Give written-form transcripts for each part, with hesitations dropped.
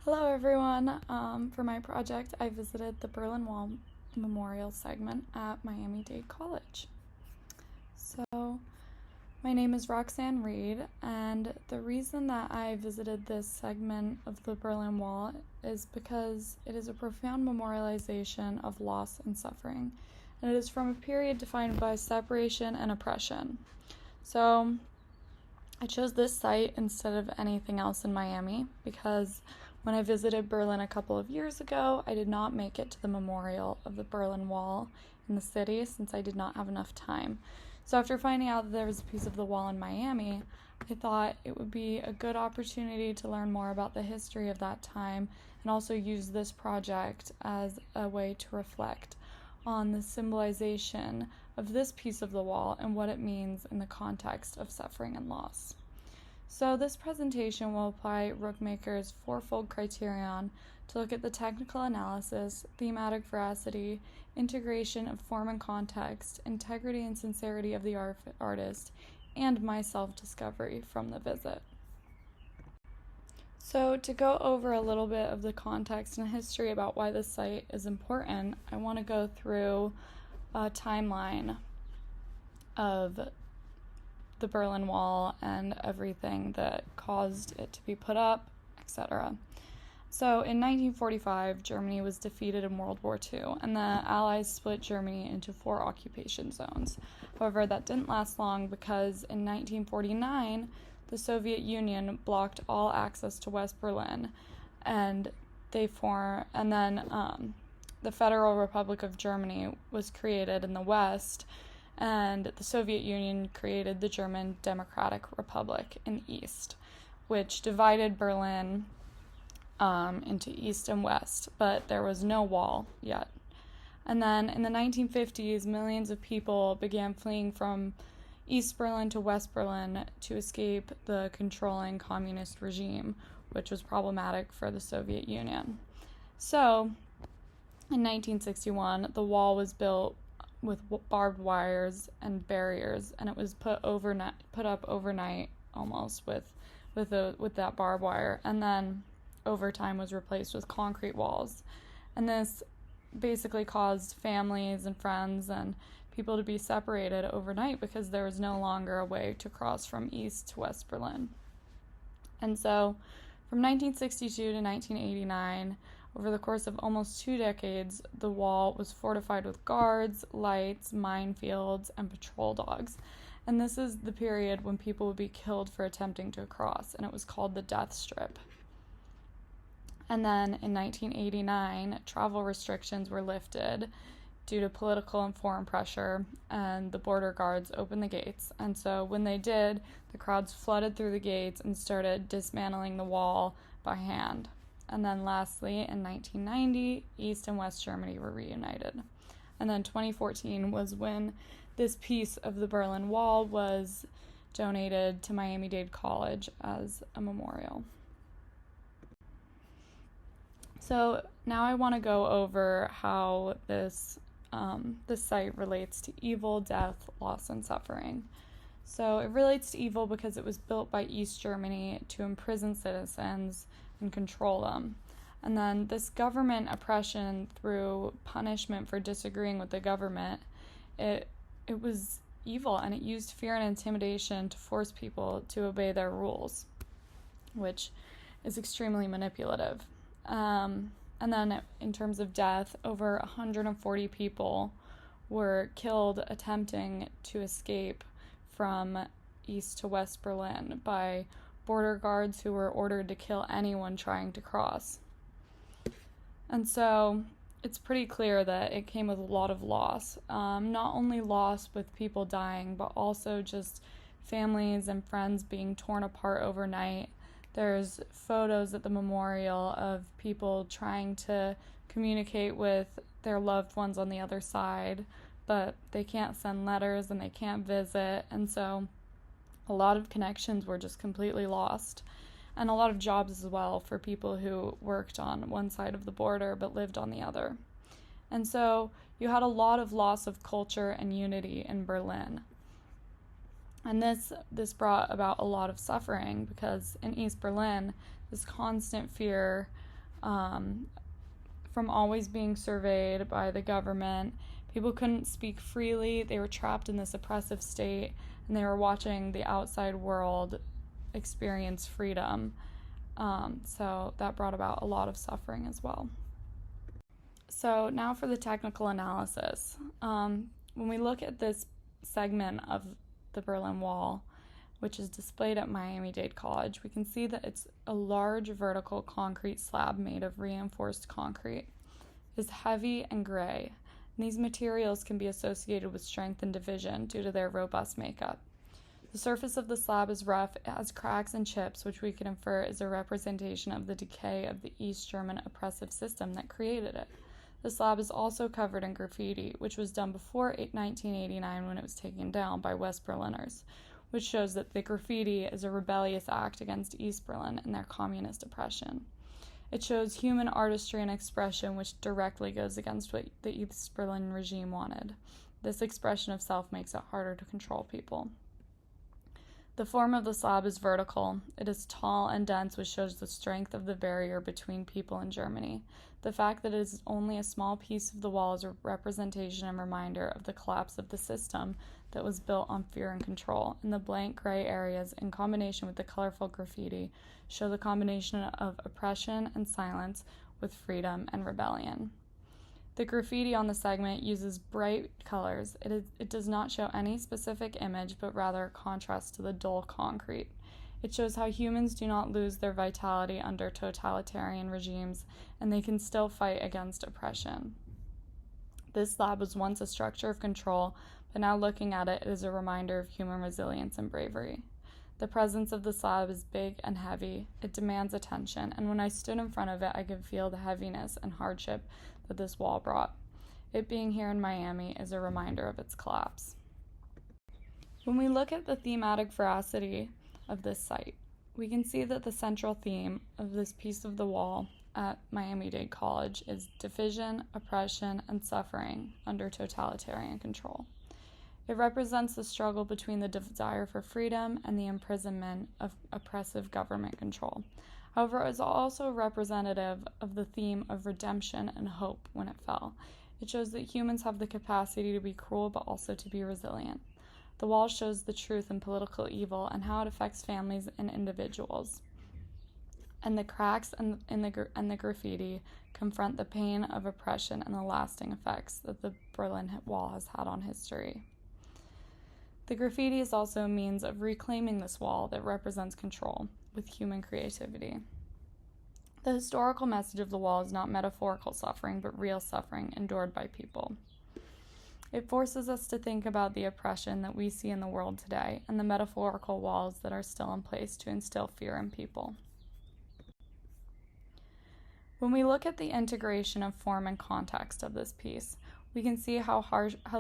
Hello everyone. For my project, I visited the Berlin Wall Memorial segment at Miami Dade College. So, my name is Roxanne Reed, and the reason that I visited this segment of the Berlin Wall is because it is a profound memorialization of loss and suffering, and it is from a period defined by separation and oppression. So, I chose this site instead of anything else in Miami because when I visited Berlin a couple of years ago, I did not make it to the memorial of the Berlin Wall in the city since I did not have enough time. So after finding out that there was a piece of the wall in Miami, I thought it would be a good opportunity to learn more about the history of that time and also use this project as a way to reflect on the symbolization of this piece of the wall and what it means in the context of suffering and loss. So this presentation will apply Rookmaker's fourfold criterion to look at the technical analysis, thematic veracity, integration of form and context, integrity and sincerity of the artist, and my self-discovery from the visit. So to go over a little bit of the context and history about why this site is important, I want to go through a timeline of the Berlin Wall and everything that caused it to be put up, etc. So in 1945, Germany was defeated in World War II, and the Allies split Germany into 4 occupation zones. However, that didn't last long because in 1949, the Soviet Union blocked all access to West Berlin, and the Federal Republic of Germany was created in the West, and the Soviet Union created the German Democratic Republic in the East, which divided Berlin into East and West, but there was no wall yet. And then in the 1950s, millions of people began fleeing from East Berlin to West Berlin to escape the controlling communist regime, which was problematic for the Soviet Union. So, in 1961, the wall was built with barbed wires and barriers, and it was put up overnight almost with that barbed wire, and then over time was replaced with concrete walls. And this basically caused families and friends and people to be separated overnight because there was no longer a way to cross from East to West Berlin. And so from 1962 to 1989, over the course of almost 2 decades, the wall was fortified with guards, lights, minefields, and patrol dogs. And this is the period when people would be killed for attempting to cross, and it was called the death strip. And then in 1989, travel restrictions were lifted due to political and foreign pressure, and the border guards opened the gates. And so when they did, the crowds flooded through the gates and started dismantling the wall by hand. And then lastly, in 1990, East and West Germany were reunited. And then 2014 was when this piece of the Berlin Wall was donated to Miami Dade College as a memorial. So now I want to go over how this site relates to evil, death, loss, and suffering. So it relates to evil because it was built by East Germany to imprison citizens and control them. And then this government oppression through punishment for disagreeing with the government, it was evil, and it used fear and intimidation to force people to obey their rules, which is extremely manipulative. And then in terms of death, over 140 people were killed attempting to escape from East to West Berlin by border guards who were ordered to kill anyone trying to cross. And so it's pretty clear that it came with a lot of loss. Not only loss with people dying, but also just families and friends being torn apart overnight. There's photos at the memorial of people trying to communicate with their loved ones on the other side, but they can't send letters and they can't visit, and so a lot of connections were just completely lost, and a lot of jobs as well for people who worked on one side of the border but lived on the other. And so you had a lot of loss of culture and unity in Berlin. And this brought about a lot of suffering because in East Berlin, this constant fear from always being surveyed by the government. People couldn't speak freely. They were trapped in this oppressive state, and they were watching the outside world experience freedom. So that brought about a lot of suffering as well. So now for the technical analysis. When we look at this segment of the Berlin Wall, which is displayed at Miami Dade College, we can see that it's a large vertical concrete slab made of reinforced concrete. It is heavy and gray, and these materials can be associated with strength and division due to their robust makeup. The surface of the slab is rough, it has cracks and chips, which we can infer is a representation of the decay of the East German oppressive system that created it. The slab is also covered in graffiti, which was done before 1989 when it was taken down by West Berliners, which shows that the graffiti is a rebellious act against East Berlin and their communist oppression. It shows human artistry and expression, which directly goes against what the East Berlin regime wanted. This expression of self makes it harder to control people. The form of the slab is vertical. It is tall and dense, which shows the strength of the barrier between people in Germany. The fact that it is only a small piece of the wall is a representation and reminder of the collapse of the system that was built on fear and control, and the blank gray areas, in combination with the colorful graffiti, show the combination of oppression and silence with freedom and rebellion. The graffiti on the segment uses bright colors. It does not show any specific image, but rather a contrast to the dull concrete. It shows how humans do not lose their vitality under totalitarian regimes, and they can still fight against oppression. This slab was once a structure of control, but now looking at it, it is a reminder of human resilience and bravery. The presence of the slab is big and heavy. It demands attention, and when I stood in front of it, I could feel the heaviness and hardship that this wall brought. It being here in Miami is a reminder of its collapse. When we look at the thematic veracity of this site, we can see that the central theme of this piece of the wall at Miami Dade College is division, oppression, and suffering under totalitarian control. It represents the struggle between the desire for freedom and the imprisonment of oppressive government control. However, it is also representative of the theme of redemption and hope when it fell. It shows that humans have the capacity to be cruel but also to be resilient. The wall shows the truth in political evil and how it affects families and individuals. And the cracks and the graffiti confront the pain of oppression and the lasting effects that the Berlin Wall has had on history. The graffiti is also a means of reclaiming this wall that represents control with human creativity. The historical message of the wall is not metaphorical suffering, but real suffering endured by people. It forces us to think about the oppression that we see in the world today and the metaphorical walls that are still in place to instill fear in people. When we look at the integration of form and context of this piece, we can see how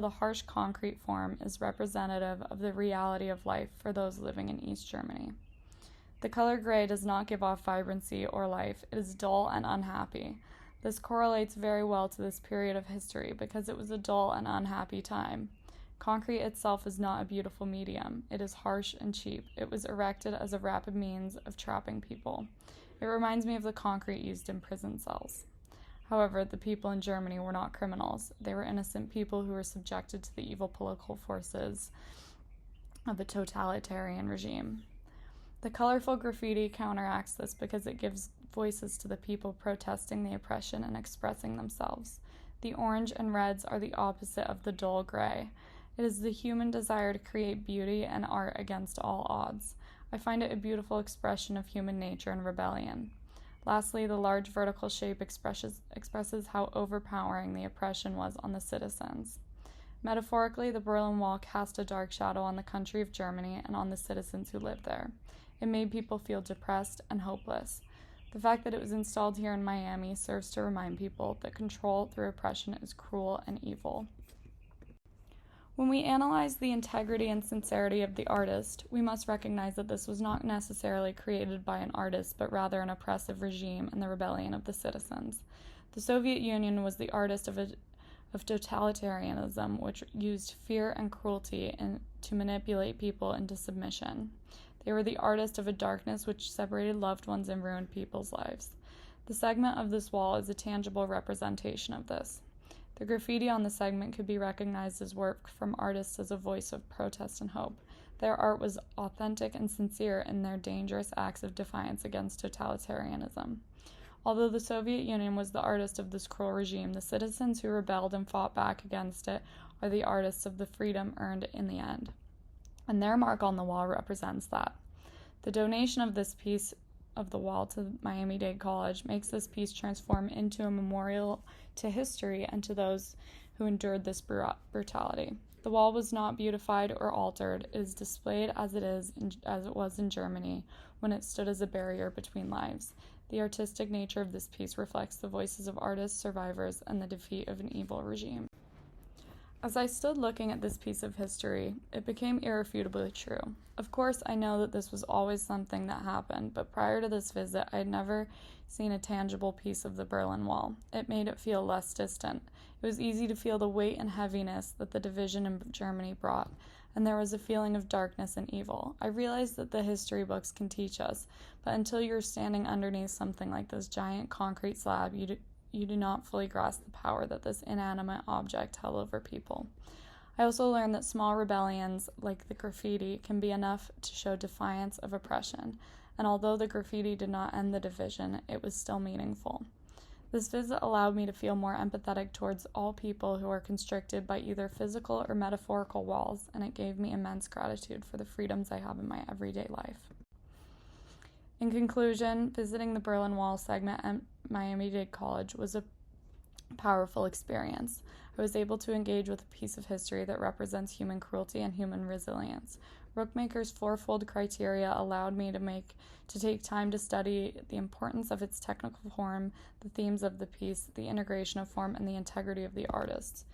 the harsh concrete form is representative of the reality of life for those living in East Germany. The color gray does not give off vibrancy or life. It is dull and unhappy. This correlates very well to this period of history because it was a dull and unhappy time. Concrete itself is not a beautiful medium. It is harsh and cheap. It was erected as a rapid means of trapping people. It reminds me of the concrete used in prison cells. However, the people in Germany were not criminals. They were innocent people who were subjected to the evil political forces of a totalitarian regime. The colorful graffiti counteracts this because it gives voices to the people protesting the oppression and expressing themselves. The orange and reds are the opposite of the dull gray. It is the human desire to create beauty and art against all odds. I find it a beautiful expression of human nature and rebellion. Lastly, the large vertical shape expresses how overpowering the oppression was on the citizens. Metaphorically, the Berlin Wall cast a dark shadow on the country of Germany and on the citizens who lived there. It made people feel depressed and hopeless. The fact that it was installed here in Miami serves to remind people that control through oppression is cruel and evil. When we analyze the integrity and sincerity of the artist, we must recognize that this was not necessarily created by an artist, but rather an oppressive regime and the rebellion of the citizens. The Soviet Union was the artist of totalitarianism, which used fear and cruelty to manipulate people into submission. They were the artist of a darkness which separated loved ones and ruined people's lives. The segment of this wall is a tangible representation of this. The graffiti on the segment could be recognized as work from artists as a voice of protest and hope. Their art was authentic and sincere in their dangerous acts of defiance against totalitarianism. Although the Soviet Union was the artist of this cruel regime, the citizens who rebelled and fought back against it are the artists of the freedom earned in the end. And their mark on the wall represents that. The donation of this piece of the wall to Miami Dade College makes this piece transform into a memorial to history and to those who endured this brutality. The wall was not beautified or altered. It is displayed as it was in Germany when it stood as a barrier between lives. The artistic nature of this piece reflects the voices of artists, survivors, and the defeat of an evil regime. As I stood looking at this piece of history, it became irrefutably true. Of course, I know that this was always something that happened, but prior to this visit, I had never seen a tangible piece of the Berlin Wall. It made it feel less distant. It was easy to feel the weight and heaviness that the division in Germany brought, and there was a feeling of darkness and evil. I realized that the history books can teach us, but until you're standing underneath something like this giant concrete slab, you do not fully grasp the power that this inanimate object held over people. I also learned that small rebellions, like the graffiti, can be enough to show defiance of oppression, and although the graffiti did not end the division, it was still meaningful. This visit allowed me to feel more empathetic towards all people who are constricted by either physical or metaphorical walls, and it gave me immense gratitude for the freedoms I have in my everyday life. In conclusion, visiting the Berlin Wall segment at Miami Dade College was a powerful experience. I was able to engage with a piece of history that represents human cruelty and human resilience. Rookmaker's fourfold criteria allowed me to take time to study the importance of its technical form, the themes of the piece, the integration of form, and the integrity of the artists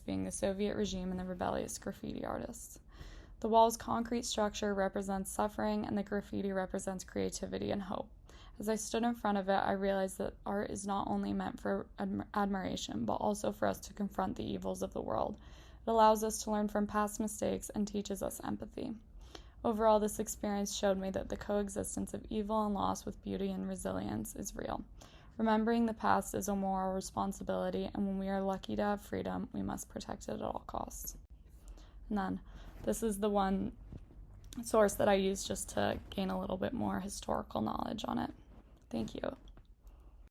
being the Soviet regime and the rebellious graffiti artists. The wall's concrete structure represents suffering, and the graffiti represents creativity and hope. As I stood in front of it, I realized that art is not only meant for admiration, but also for us to confront the evils of the world. It allows us to learn from past mistakes and teaches us empathy. Overall, this experience showed me that the coexistence of evil and loss with beauty and resilience is real. Remembering the past is a moral responsibility, and when we are lucky to have freedom, we must protect it at all costs. And then, this is the one source that I use just to gain a little bit more historical knowledge on it. Thank you.